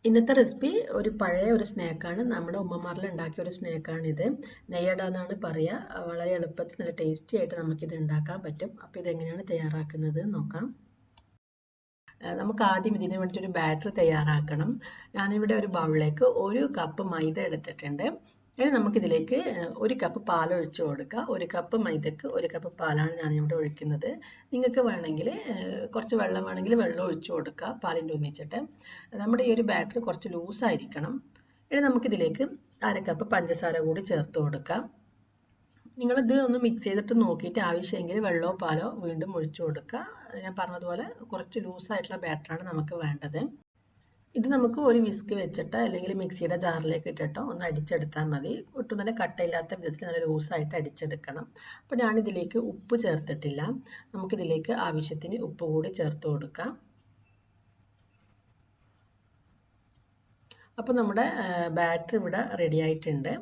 ഇന്നത്തെ റെസിപ്പി ഒരു പഴയ ഒരു സ്നാക്കാണ്. നമ്മുടെ ഉമ്മമാരിൽ ഉണ്ടാക്കിയ ഒരു സ്നാക്കാണിത്. നെയ്യട എന്നാണ് പറയുക. വളരെ എളുപ്പത്തിൽ നല്ല ടേസ്റ്റി ആയിട്ട് നമുക്കിത് ഉണ്ടാക്കാൻ പറ്റും. അപ്പോൾ ഇതെങ്ങനെയാണ് തയ്യാറാക്കുന്നത് നോക്കാം. നമുക്ക് ആദ്യം ഇതിന് വേണ്ടിയിട്ട് ഒരു ബാറ്റർ തയ്യാറാക്കണം. ഞാനിവിടെ ഒരു ബൗളിലേക്ക് 1 കപ്പ് മൈദ എടുത്തിട്ടുണ്ട്. ഇനി നമുക്കിതിലേക്ക് 1 കപ്പ് പാൽ ഒഴിച്ചു കൊടുക്കുക. 1 കപ്പ് മൈദക്ക് 1 കപ്പ് പാലാണ് ഞാനിവിടെ ഒഴിക്കുന്നത്. നിങ്ങൾക്ക് വേണമെങ്കിൽ കുറച്ച് വെള്ളം വേണമെങ്കിൽ വെള്ളം ഒഴിച്ചു കൊടുക്കുക പാലിൻ്റെ ഒന്നിച്ചിട്ട്. നമ്മുടെ ഈ ഒരു ബാറ്റർ കുറച്ച് ലൂസായിരിക്കണം. ഇനി നമുക്കിതിലേക്ക് 1/2 കപ്പ് പഞ്ചസാര കൂടി ചേർത്ത് കൊടുക്കാം. നിങ്ങളിത് ഒന്ന് മിക്സ് ചെയ്തിട്ട് നോക്കിയിട്ട് ആവശ്യമെങ്കിൽ വെള്ളമോ പാലോ വീണ്ടും ഒഴിച്ചു കൊടുക്കുക. ഞാൻ പറഞ്ഞതുപോലെ കുറച്ച് ലൂസായിട്ടുള്ള ബാറ്ററാണ് നമുക്ക് വേണ്ടത്. ഇത് നമുക്ക് ഒരു വിസ്ക് വെച്ചിട്ട് അല്ലെങ്കിൽ മിക്സിയുടെ ജാറിലേക്ക് ഇട്ടിട്ടോ ഒന്ന് അടിച്ചെടുത്താൽ മതി. ഒട്ടും തന്നെ കട്ടയില്ലാത്ത വിധത്തിൽ നല്ല ലൂസായിട്ട് അടിച്ചെടുക്കണം. അപ്പോൾ ഞാനിതിലേക്ക് ഉപ്പ് ചേർത്തിട്ടില്ല. നമുക്കിതിലേക്ക് ആവശ്യത്തിന് ഉപ്പ് കൂടി ചേർത്ത് കൊടുക്കാം. അപ്പോൾ നമ്മുടെ ബാറ്റർ ഇവിടെ റെഡി ആയിട്ടുണ്ട്.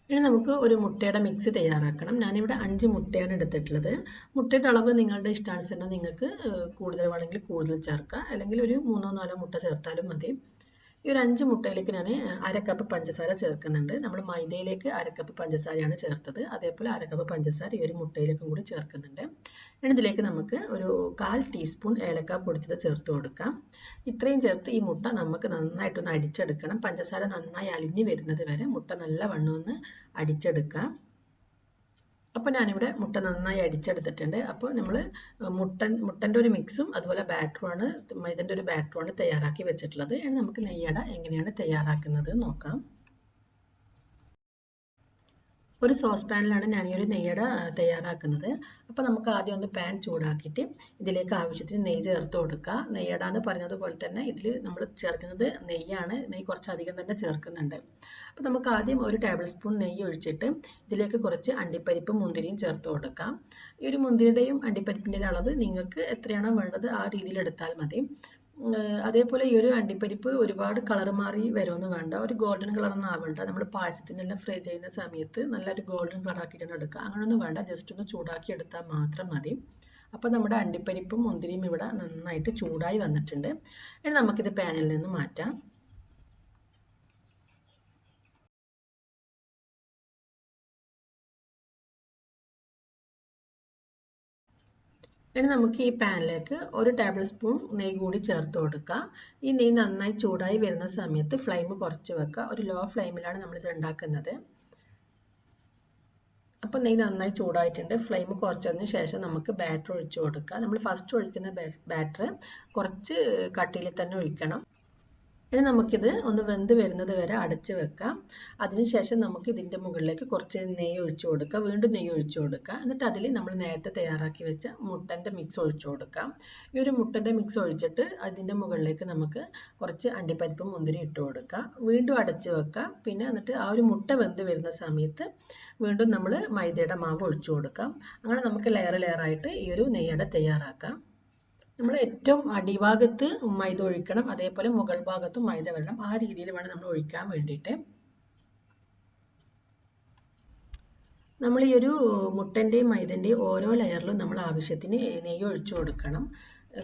ഇനി നമുക്ക് ഒരു മുട്ടയുടെ മിക്സ് തയ്യാറാക്കണം. ഞാനിവിടെ 5 മുട്ടയാണ് എടുത്തിട്ടുള്ളത്. മുട്ടയുടെ അളവ് നിങ്ങളുടെ ഇഷ്ടാനുസരണം നിങ്ങൾക്ക് കൂടുതൽ വേണമെങ്കിൽ കൂടുതൽ ചേർക്കുക, അല്ലെങ്കിൽ ഒരു 3-4 മുട്ട ചേർത്താലും മതി. ഈ ഒരു 5 മുട്ടയിലേക്ക് ഞാൻ 1/2 കപ്പ് പഞ്ചസാര ചേർക്കുന്നുണ്ട്. നമ്മൾ മൈദയിലേക്ക് 1/2 കപ്പ് പഞ്ചസാരയാണ് ചേർത്തത്. അതേപോലെ 1/2 കപ്പ് പഞ്ചസാര ഈ ഒരു മുട്ടയിലേക്കും കൂടി ചേർക്കുന്നുണ്ട്. ഇനി ഇതിലേക്ക് നമുക്ക് ഒരു 1/4 ടീസ്പൂൺ ഏലക്ക പൊടിച്ചത് ചേർത്ത് കൊടുക്കാം. ഇത്രയും ചേർത്ത് ഈ മുട്ട നമുക്ക് നന്നായിട്ടൊന്ന് അടിച്ചെടുക്കണം. പഞ്ചസാര നന്നായി അലിഞ്ഞു വരുന്നത് വരെ മുട്ട നല്ലവണ്ണം ഒന്ന് അടിച്ചെടുക്കാം. അപ്പോൾ ഞാനിവിടെ മുട്ട നന്നായി അടിച്ചെടുത്തിട്ടുണ്ട്. അപ്പോൾ നമ്മൾ മുട്ടൻ്റെ ഒരു മിക്സും അതുപോലെ ബാറ്ററുമാണ്, മൈദൻ്റെ ഒരു ബാറ്ററുമാണ് തയ്യാറാക്കി വെച്ചിട്ടുള്ളത്. ഇനി നമുക്ക് നെയ്യട എങ്ങനെയാണ് തയ്യാറാക്കുന്നത് നോക്കാം. ഒരു സോസ് പാനിലാണ് ഞാൻ ഈ ഒരു നെയ്യട തയ്യാറാക്കുന്നത്. അപ്പോൾ നമുക്ക് ആദ്യം ഒന്ന് പാൻ ചൂടാക്കിയിട്ട് ഇതിലേക്ക് ആവശ്യത്തിന് നെയ്യ് ചേർത്ത് കൊടുക്കുക. നെയ്യട എന്ന് പറയുന്നത് പോലെ തന്നെ ഇതിൽ നമ്മൾ ചേർക്കുന്നത് നെയ്യാണ്. നെയ്യ് കുറച്ചധികം തന്നെ ചേർക്കുന്നുണ്ട്. അപ്പോൾ നമുക്ക് ആദ്യം 1 ടേബിൾ സ്പൂൺ നെയ്യ് ഒഴിച്ചിട്ട് ഇതിലേക്ക് കുറച്ച് അണ്ടിപ്പരിപ്പും മുന്തിരിയും ചേർത്ത് കൊടുക്കാം. ഈ ഒരു മുന്തിരിയുടെയും അണ്ടിപ്പരിപ്പിൻ്റെ അളവ് നിങ്ങൾക്ക് എത്രയാണോ വേണ്ടത് ആ രീതിയിൽ എടുത്താൽ മതി. അതേപോലെ ഈ ഒരു അണ്ടിപ്പരിപ്പ് ഒരുപാട് കളർ മാറി വരുമെന്ന് വേണ്ട, ഒരു ഗോൾഡൻ കളറൊന്നും ആവേണ്ട. നമ്മൾ പായസത്തിനെല്ലാം ഫ്രൈ ചെയ്യുന്ന സമയത്ത് നല്ലൊരു ഗോൾഡൻ കളർ ആക്കിയിട്ടാണ് എടുക്കുക. അങ്ങനെയൊന്നും വേണ്ട, ജസ്റ്റ് ഒന്ന് ചൂടാക്കി എടുത്താൽ മാത്രം മതി. അപ്പോൾ നമ്മുടെ അണ്ടിപ്പരിപ്പും മുന്തിരിയും ഇവിടെ നന്നായിട്ട് ചൂടായി വന്നിട്ടുണ്ട്. ഇനി നമുക്കിത് പാനിൽ നിന്ന് മാറ്റാം. ഇനി നമുക്ക് ഈ പാനിലേക്ക് 1 ടേബിൾ സ്പൂൺ നെയ്യ് കൂടി ചേർത്ത് കൊടുക്കാം. ഈ നെയ്യ് നന്നായി ചൂടായി വരുന്ന സമയത്ത് ഫ്ലെയിം കുറച്ച് വെക്കുക. ഒരു ലോ ഫ്ലെയിമിലാണ് നമ്മളിത് ഉണ്ടാക്കുന്നത്. അപ്പോൾ നെയ്യ് നന്നായി ചൂടായിട്ടുണ്ട്. ഫ്ലെയിം കുറച്ചതിന് ശേഷം നമുക്ക് ബാറ്റർ ഒഴിച്ചു കൊടുക്കാം. നമ്മൾ ഫസ്റ്റ് ഒഴിക്കുന്ന ബാറ്റർ കുറച്ച് കട്ടിയിൽ തന്നെ ഒഴിക്കണം. ഇനി നമുക്കിത് ഒന്ന് വെന്ത് വരുന്നത് വരെ അടച്ച് വെക്കാം. അതിനുശേഷം നമുക്ക് ഇതിൻ്റെ മുകളിലേക്ക് കുറച്ച് നെയ്യ് ഒഴിച്ചു കൊടുക്കുക, വീണ്ടും നെയ്യ് ഒഴിച്ചു കൊടുക്കുക. എന്നിട്ട് അതിൽ നമ്മൾ നേരത്തെ തയ്യാറാക്കി വെച്ച മുട്ടൻ്റെ മിക്സ് ഒഴിച്ചു കൊടുക്കാം. ഈ ഒരു മുട്ടൻ്റെ മിക്സ് ഒഴിച്ചിട്ട് അതിൻ്റെ മുകളിലേക്ക് നമുക്ക് കുറച്ച് അണ്ടിപ്പരിപ്പും മുന്തിരി ഇട്ട് കൊടുക്കുക, വീണ്ടും അടച്ച് വെക്കുക. പിന്നെ എന്നിട്ട് ആ ഒരു മുട്ട വെന്ത് വരുന്ന സമയത്ത് വീണ്ടും നമ്മൾ മൈദയുടെ മാവ് ഒഴിച്ചു കൊടുക്കാം. അങ്ങനെ നമുക്ക് ലെയറായിട്ട് ഈ ഒരു നെയ്യട തയ്യാറാക്കാം. നമ്മൾ ഏറ്റവും അടിഭാഗത്ത് മൈദ ഒഴിക്കണം, അതേപോലെ മുകൾ ഭാഗത്തും മൈദ വരണം. ആ രീതിയിൽ വേണം നമ്മൾ ഒഴിക്കാൻ വേണ്ടിയിട്ട്. നമ്മൾ ഈ ഒരു മുട്ടൻ്റെയും മൈദൻ്റെയും ഓരോ ലെയറിലും നമ്മൾ ആവശ്യത്തിന് നെയ്യ് ഒഴിച്ചു കൊടുക്കണം.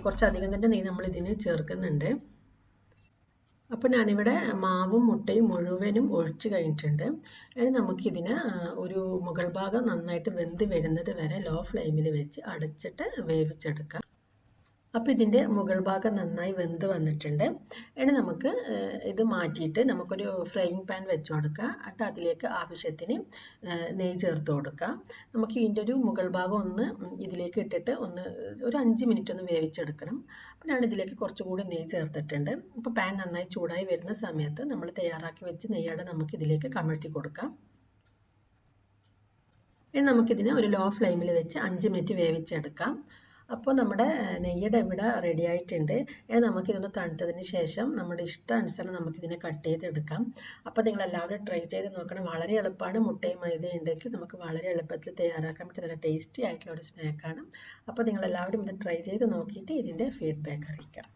കുറച്ചധികം തന്നെ നെയ്യ് നമ്മൾ ഇതിന് ചേർക്കുന്നുണ്ട്. അപ്പോൾ ഞാനിവിടെ മാവും മുട്ടയും മുഴുവനും ഒഴിച്ച് കഴിഞ്ഞിട്ടുണ്ട്. ഇനി നമുക്കിതിന് ഒരു മുകൾ ഭാഗം നന്നായിട്ട് വെന്ത് വരുന്നത് വരെ ലോ ഫ്ലെയിമിൽ വെച്ച് അടച്ചിട്ട് വേവിച്ചെടുക്കാം. അപ്പോൾ ഇതിൻ്റെ മുകൾ ഭാഗം നന്നായി വെന്ത് വന്നിട്ടുണ്ട്. ഇനി നമുക്ക് ഇത് മാറ്റിയിട്ട് നമുക്കൊരു ഫ്രൈയിങ് പാൻ വെച്ച് കൊടുക്കുക. എന്നിട്ട് അതിലേക്ക് ആവശ്യത്തിന് നെയ്യ് ചേർത്ത് കൊടുക്കുക. നമുക്ക് ഇതിൻ്റെ ഒരു മുകൾ ഭാഗം ഒന്ന് ഇതിലേക്ക് ഇട്ടിട്ട് ഒരു 5 മിനിറ്റ് ഒന്ന് വേവിച്ചെടുക്കണം. അപ്പോൾ ഞാൻ ഇതിലേക്ക് കുറച്ചുകൂടി നെയ്യ് ചേർത്തിട്ടുണ്ട്. അപ്പോൾ പാൻ നന്നായി ചൂടായി വരുന്ന സമയത്ത് നമ്മൾ തയ്യാറാക്കി വെച്ച് നെയ്യട നമുക്ക് ഇതിലേക്ക് കമഴ്ത്തി കൊടുക്കാം. ഇനി നമുക്കിതിനെ ഒരു ലോ ഫ്ലെയിമിൽ വെച്ച് 5 മിനിറ്റ് വേവിച്ചെടുക്കാം. അപ്പോൾ നമ്മുടെ നെയ്യട ഇവിടെ റെഡി ആയിട്ടുണ്ട്. നമുക്കിതൊന്ന് തണുത്തതിന് ശേഷം നമ്മുടെ ഇഷ്ടാനുസരണം നമുക്കിതിനെ കട്ട് ചെയ്തെടുക്കാം. അപ്പോൾ നിങ്ങൾ എല്ലാവരും ട്രൈ ചെയ്ത് നോക്കണം. വളരെ എളുപ്പമാണ്. മുട്ടയും മൈദയും ഉണ്ടെങ്കിൽ നമുക്ക് വളരെ എളുപ്പത്തിൽ തയ്യാറാക്കാൻ പറ്റുന്ന നല്ല ടേസ്റ്റി ആയിട്ടുള്ള ഒരു സ്നാക്കാണ്. അപ്പോൾ നിങ്ങൾ എല്ലാവരും ഇത് ട്രൈ ചെയ്ത് നോക്കിയിട്ട് ഇതിൻ്റെ ഫീഡ്ബാക്ക് അറിയിക്കാം.